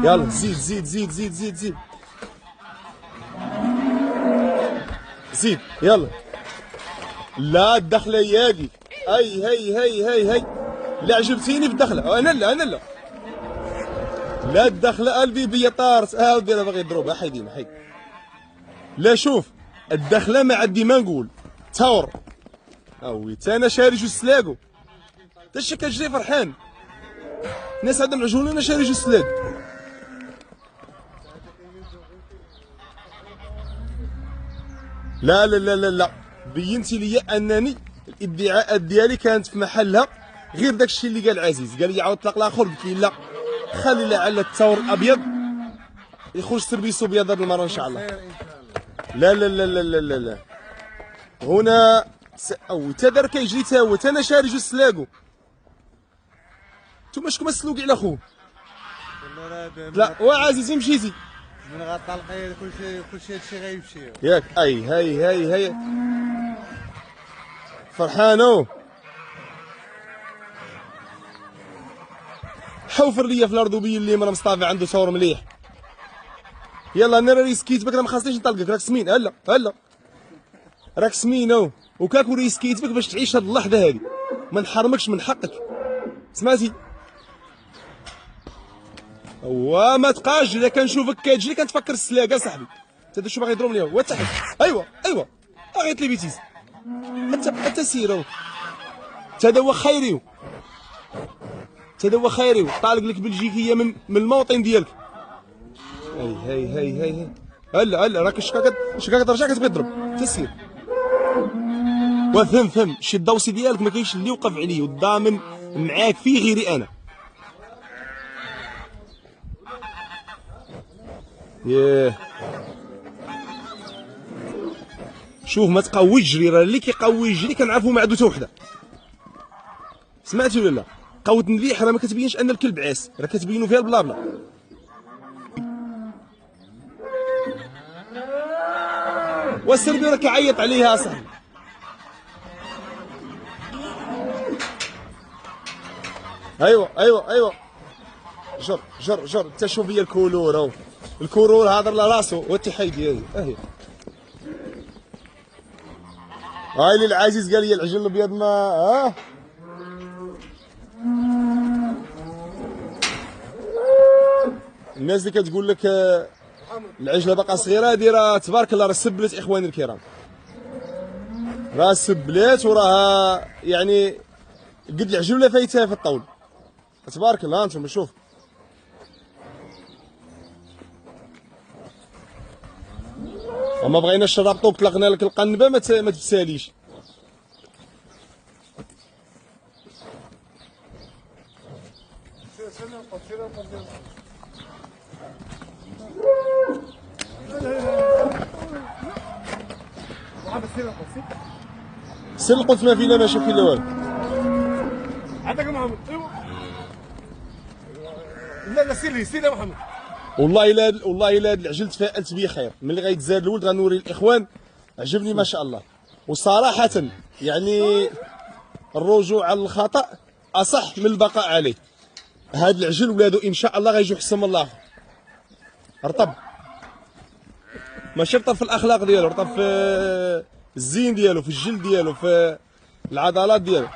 يلا زيد زيد زيد زيد زيد زيد زيد يلا. لا الدخله ياقي. هي هي هي هي هي. لا عجبتيني في الدخله. انا لا انا لا. لا الدخله قلبي بيا طارت. ودي انا باغي يضربها. حيدين حيد. لا شوف الدخله ما عندي ما نقول تصور. اوي تا انا شاري جوج سلاقو. تا شي كتجري فرحان. الناس عندهم العجول انا شاري جوج سلاق. لا لا لا لا لا بينتي لي انني الادعاءات ديالي كانت في محلها، غير داكشي اللي قال عزيز. قال لي عاود طلق الاخر، قلت لي لا خلي لعل التصور الابيض يخرج سربيسو بيض هذه المره ان شاء الله. لا لا لا لا لا لا, لا. هنا او تدار كيجري تا هو، تا انا شاري جوج سلاقو. نتوما شكون مسلوقي على خوه؟ لا وعزيزي مشيتي من غطلقي كلشي هادشي غيمشي ياك. اي هاي هاي هاي فرحانو. حوفر ليا في الارض وبين لي مرا مصطفى عنده تصور مليح. يلا انا ريسكيت بك، ما خاصنيش نطلقك. راك سمين. هلا هلا راك سمينو وكاكو ريسكيت بك باش تعيش هاد اللحظه هادي، ما نحرمكش من حقك. سمعتي؟ وما تبقاش الا كنشوفك كتجري كنتفكر السلاقه صاحبي. انت شو باغي يضربني هو تحت. ايوا ايوا غيط لي بيتيز. حتى سيرو هذا هو خيري، هذا هو خيري. طالق لك بلجيكيه من الموطن ديالك. هاي هاي هاي هاي هاي. هلا هلا راك شكاك ترجع كتبغي تضرب. تسير وفهم فهم شي الدوسي ديالك ما كاينش اللي يوقف عليه، والضامن معاك فيه غيري انا. ياه شوف ما تقويش جري، راه اللي كيقوي يجري كنعرفو ما عندو حتى وحده. سمعتي ولا لا؟ قوة مليح راه ما كتبينش ان الكلب عاس، راه كتبينو فيها البلابلا. والسربي راه كيعيط عليها اصاحبي. ايوا ايوا ايوا جر جر جر. انت شوف هي الكولور اهو، الكولور هضر لراسو والتحي ديالي. اهي هاي اللي العزيز قال لي العجل الابيض ما الناس اللي كتقول لك العجله باقا صغيره، هادي راه تبارك الله راه سبلت اخواني الكرام، راه سبلات وراها يعني قد العجله فايتها في الطول. تبارك الله. انتم شوف وما بغيناش نرابطوك، طلقنا لك القنبه ما تبساليش. سير القدس ما فينا ماشي فينا والو. عندك محمد. ايوا لا لا سير يا محمد. والله الا والله الا هاد العجل تفائلت بيه خير. ملي غيتزاد الولد غنوري الاخوان. عجبني ما شاء الله. وصراحه يعني الرجوع على الخطا اصح من البقاء عليه. هاد العجل ولادو ان شاء الله غيجيو حسن من الاخر. رطب ماشي رطب في الاخلاق ديالو، رطب في الزين ديالو، في الجلد ديالو، في العضلات ديالو.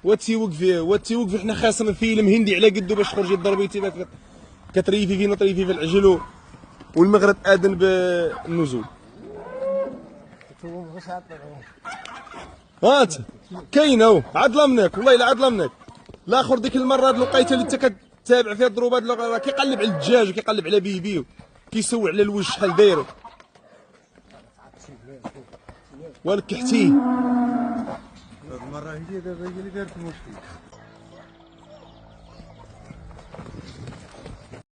وتيوقف فيه وتيوقف. حنا خاصنا فيلم هندي على قدو باش تخرجي تضربي كتريفي فينا طريفي في العجل والمغرب اذن بالنزول. هات كاين اهو عاد ظلمناك والله الا عاد ظلمناك. الاخر ديك المره هاد الوقيته اللي انت كتابع فيها الضروبات راه كيقلب على الدجاج وكيقلب على بيبي كيسوي على الوجه شحال دايرو ولكحتيه. هاد المره هي دابا هي اللي دارت المشكل.